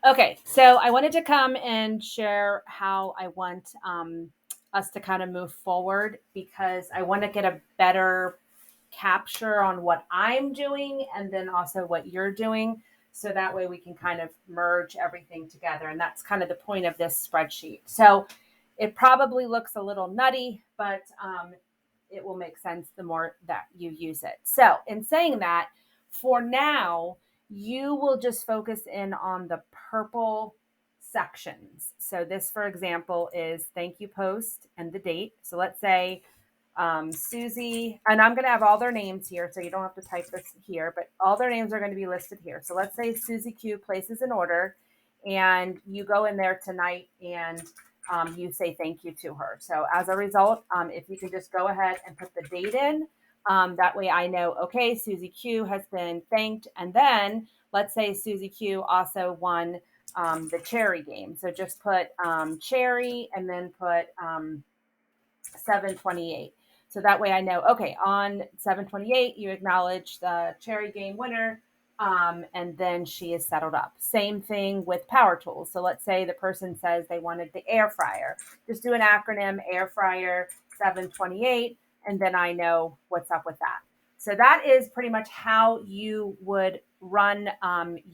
Okay, so I wanted to come and share how I want us to kind of move forward because I want to get a better capture on what I'm doing and then also what you're doing. So that way we can kind of merge everything together. And that's kind of the point of this spreadsheet. So it probably looks a little nutty, but it will make sense the more that you use it. So, in saying that, for now, you will just focus in on the purple sections. So, this, for example, is thank you post and the date. So, let's say Susie, and I'm going to have all their names here, so you don't have to type this here, but all their names are going to be listed here. So, let's say Susie Q places an order, and you go in there tonight and you say thank you to her. So as a result, if you could just go ahead and put the date in, that way I know, okay, Susie Q has been thanked. And then let's say Susie Q also won the cherry game. So just put cherry and then put 728. So that way I know, okay, on 728, you acknowledge the cherry game winner, and then she is settled up. Same thing with power tools. So let's say the person says they wanted the air fryer. Just do an acronym, air fryer 728, and then I know what's up with that. So that is pretty much how you would run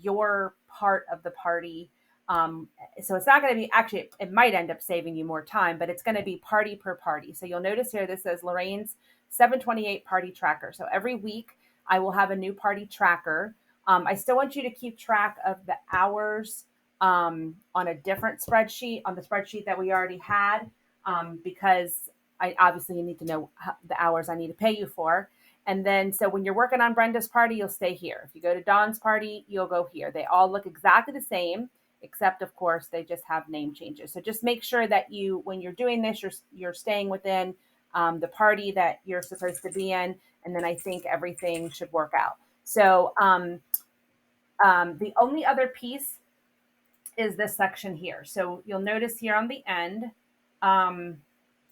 your part of the party. So it's not going to be actually, it might end up saving you more time, but it's going to be party per party. So you'll notice here, this says Lorraine's 728 party tracker. So every week I will have a new party tracker. I still want you to keep track of the hours on a different spreadsheet, on the spreadsheet that we already had, because I obviously you need to know the hours I need to pay you for. And then, so when you're working on Brenda's party, you'll stay here. If you go to Dawn's party, you'll go here. They all look exactly the same, except of course they just have name changes. So just make sure that you, when you're doing this, you're staying within the party that you're supposed to be in, and then I think everything should work out. So the only other piece is this section here. So you'll notice here on the end, um,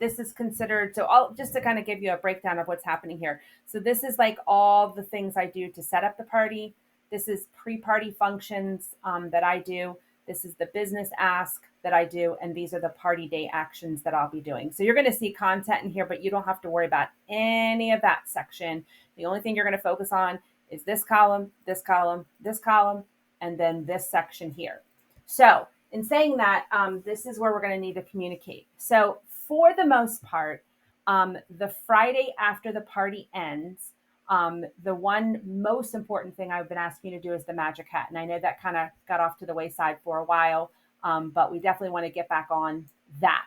this is considered, so I'll just to kind of give you a breakdown of what's happening here. So this is like all the things I do to set up the party. This is pre-party functions that I do. This is the business ask that I do, and these are the party day actions that I'll be doing. So you're going to see content in here, but you don't have to worry about any of that section. The only thing you're going to focus on is this column, this column, this column, and then this section here. So in saying that, this is where we're going to need to communicate. So for the most part, the Friday after the party ends, the one most important thing I've been asking you to do is the magic hat. And I know that kind of got off to the wayside for a while, but we definitely want to get back on that,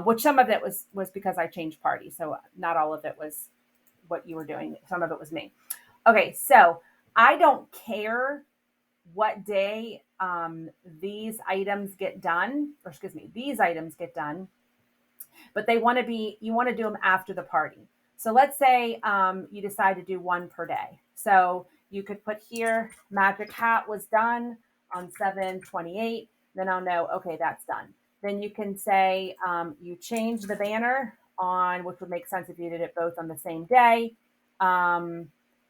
which some of it was because I changed parties. So not all of it was what you were doing. Some of it was me. Okay, so I don't care what day these items get done, or excuse me, these items get done, but they want to be, you want to do them after the party. So let's say you decide to do one per day. So you could put here, magic hat was done on 728. Then I'll know, okay, that's done. Then you can say you change the banner on, which would make sense if you did it both on the same day.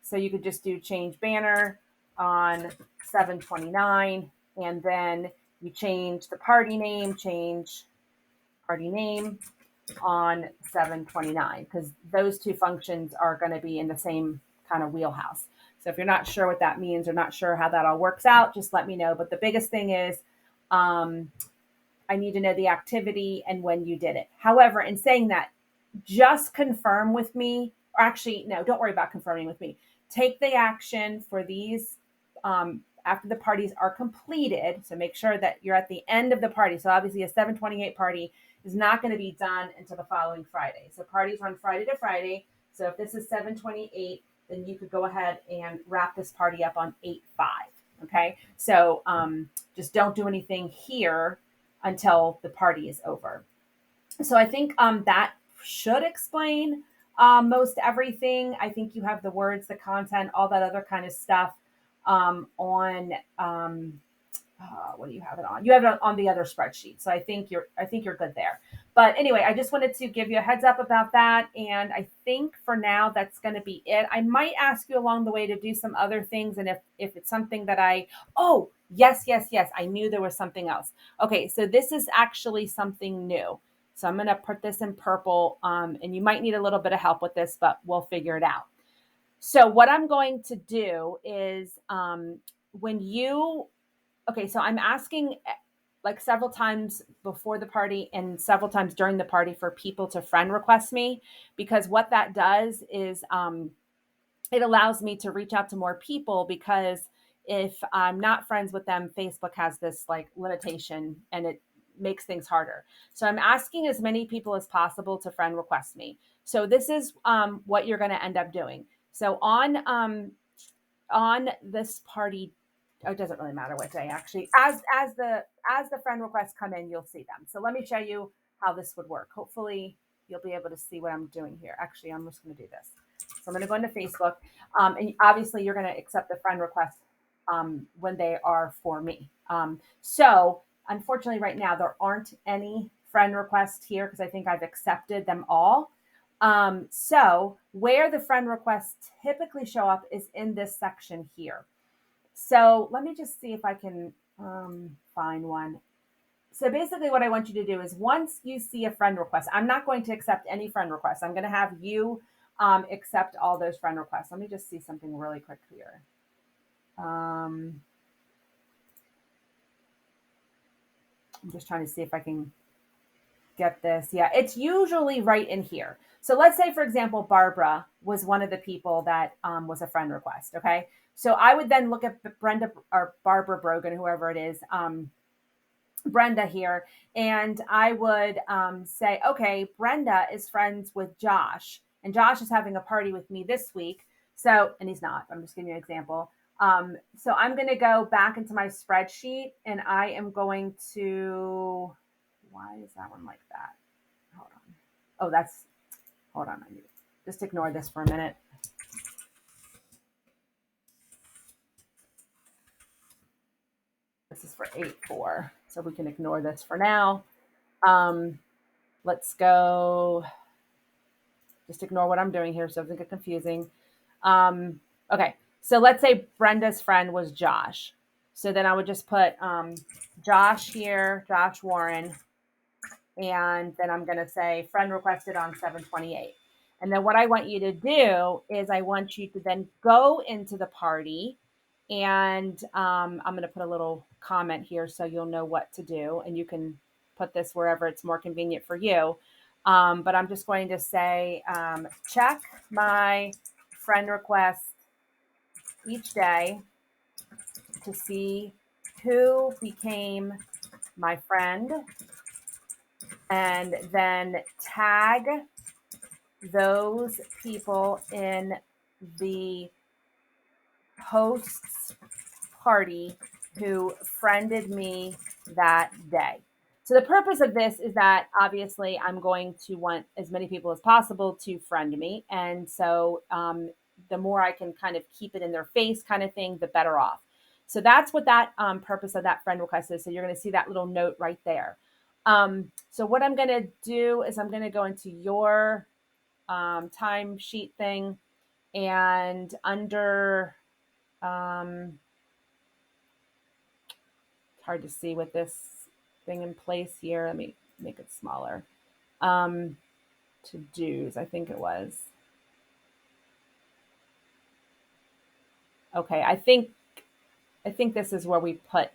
So you could just do change banner on 729, and then you change the party name, change party name on 729, because those two functions are going to be in the same kind of wheelhouse. So if you're not sure what that means or not sure how that all works out, just let me know. But the biggest thing is I need to know the activity and when you did it. However, in saying that, just confirm with me, or actually, no, don't worry about confirming with me. Take the action for these after the parties are completed. So make sure that you're at the end of the party. So obviously, a 728 party is not going to be done until the following Friday. So parties run Friday to Friday. So if this is 728, then you could go ahead and wrap this party up on 8/5. Okay. So just don't do anything here until the party is over. So I think that should explain most everything. I think you have the words, the content, all that other kind of stuff on what do you have it on? You have it on the other spreadsheet. So I think you're good there. But anyway, I just wanted to give you a heads up about that. And I think for now that's going to be it. I might ask you along the way to do some other things. And if it's something that oh, Yes, yes, yes. I knew there was something else. Okay, so this is actually something new. So I'm going to put this in purple, and you might need a little bit of help with this, but we'll figure it out. So what I'm going to do is when you, okay, so I'm asking like several times before the party and several times during the party for people to friend request me, because what that does is it allows me to reach out to more people, because if I'm not friends with them, Facebook has this like limitation and it makes things harder. So I'm asking as many people as possible to friend request me. So this is what you're going to end up doing. So on this party, oh, it doesn't really matter what day actually. As the friend requests come in, you'll see them. So let me show you how this would work. Hopefully, you'll be able to see what I'm doing here. Actually, I'm just going to do this. So I'm going to go into Facebook, and obviously, you're going to accept the friend request when they are for me. So unfortunately, right now there aren't any friend requests here because I think I've accepted them all. So where the friend requests typically show up is in this section here. So let me just see if I can find one. So basically, what I want you to do is once you see a friend request, I'm not going to accept any friend requests. I'm going to have you accept all those friend requests. Let me just see something really quick here. I'm just trying to see if I can get this. Yeah, it's usually right in here. So let's say, for example, Barbara was one of the people that was a friend request. Okay. So I would then look at Brenda or Barbara Brogan, whoever it is, Brenda here, and I would say, okay, Brenda is friends with Josh, and Josh is having a party with me this week. So, and he's not, I'm just giving you an example. So I'm going to go back into my spreadsheet and I am going to, why is that one like that? Hold on. Oh, that's, hold on. I need, just ignore this for a minute. This is for 8-4. So we can ignore this for now. Um, let's go, just ignore what I'm doing here so it doesn't get confusing. Okay, so let's say Brenda's friend was Josh. So then I would just put Josh here, Josh Warren, and then I'm going to say friend requested on 7/28. And then what I want you to do is I want you to then go into the party, and I'm going to put a little comment here so you'll know what to do, and you can put this wherever it's more convenient for you. But I'm just going to say check my friend requests each day to see who became my friend, and then tag those people in the host's party who friended me that day. So the purpose of this is that obviously I'm going to want as many people as possible to friend me. And so the more I can kind of keep it in their face kind of thing, the better off. So that's what that purpose of that friend request is. So you're going to see that little note right there. So what I'm going to do is I'm going to go into your timesheet thing, and under it's hard to see with this thing in place here. Let me make it smaller. Um, to dos, I think it was. Okay, I think this is where we put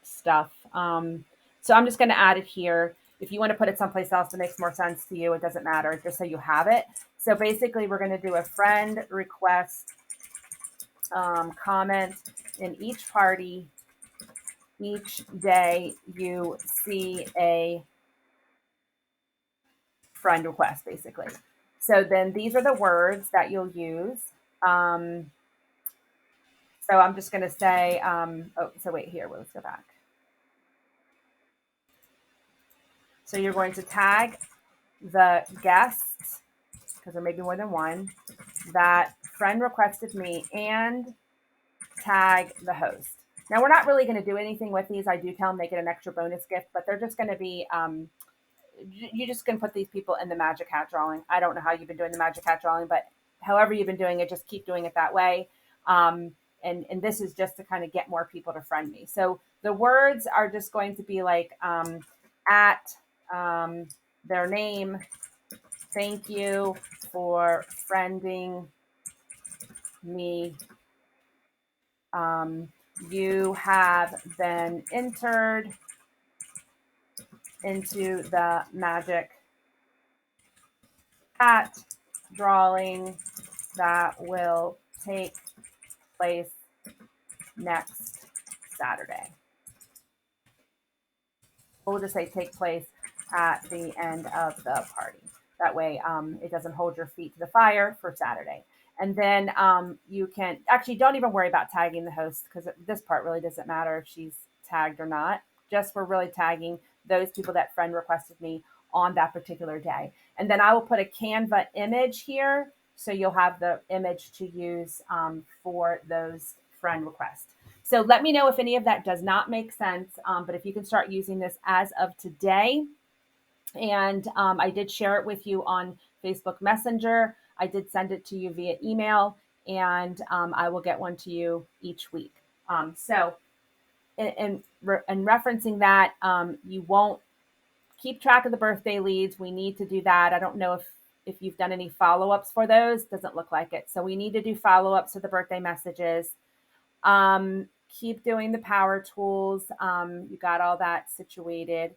stuff. So I'm just going to add it here. If you want to put it someplace else that makes more sense to you, it doesn't matter, just so you have it. So basically, we're going to do a friend request comment in each party. Each day you see a friend request, basically. So then these are the words that you'll use. Um, so I'm just going to say, oh, so wait here, let's go back. So you're going to tag the guests, because there may be more than one, that friend requested me, and tag the host. Now, we're not really going to do anything with these. I do tell them they get an extra bonus gift, but they're just going to be, you just can put these people in the Magic Hat drawing. I don't know how you've been doing the Magic Hat drawing, but however you've been doing it, just keep doing it that way. and this is just to kind of get more people to friend me. So the words are just going to be like at their name. Thank you for friending me. You have been entered into the Magic Hat drawing that will take place next Saturday. We'll just say take place at the end of the party. That way, it doesn't hold your feet to the fire for Saturday. And then you can actually don't even worry about tagging the host because this part really doesn't matter if she's tagged or not. Just for really tagging those people that friend requested me on that particular day. And then I will put a Canva image here. So you'll have the image to use for those friend requests. So let me know if any of that does not make sense. But if you can start using this as of today, and I did share it with you on Facebook Messenger. I did send it to you via email, and I will get one to you each week. So, in referencing that, you won't keep track of the birthday leads. We need to do that. I don't know if you've done any follow ups for those. Doesn't look like it. So we need to do follow ups to the birthday messages. Keep doing the power tools. You got all that situated.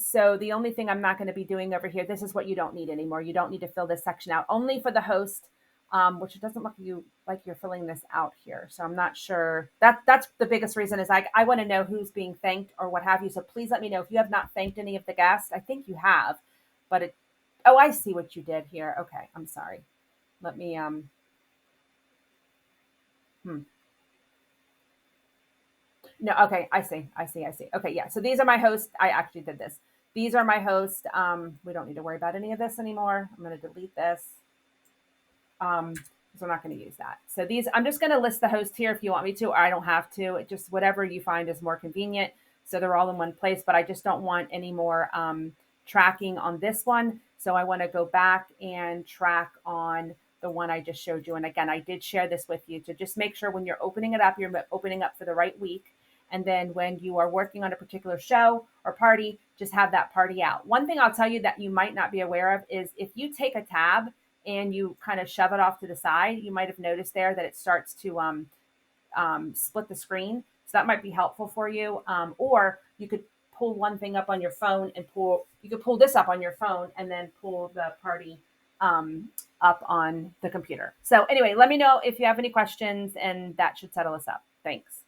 So the only thing I'm not going to be doing over here, this is what you don't need anymore. You don't need to fill this section out only for the host, which it doesn't look like you're filling this out here. So I'm not sure that's the biggest reason is I want to know who's being thanked or what have you. So please let me know if you have not thanked any of the guests. I think you have, but oh, I see what you did here. Okay. I'm sorry. Let me, No, okay, I see. Okay, yeah. So these are my hosts. I actually did this. These are my hosts. We don't need to worry about any of this anymore. I'm going to delete this. So I'm not going to use that. So these, I'm just going to list the host here if you want me to, or I don't have to. It just whatever you find is more convenient. So they're all in one place, but I just don't want any more tracking on this one. So I want to go back and track on the one I just showed you. And again, I did share this with you to just make sure when you're opening it up, you're opening up for the right week. And then when you are working on a particular show or party, just have that party out. One thing I'll tell you that you might not be aware of is if you take a tab and you kind of shove it off to the side, you might have noticed there that it starts to split the screen. So that might be helpful for you. Or you could pull one thing up on your phone and you could pull this up on your phone and then pull the party up on the computer. So anyway, let me know if you have any questions and that should settle us up. Thanks.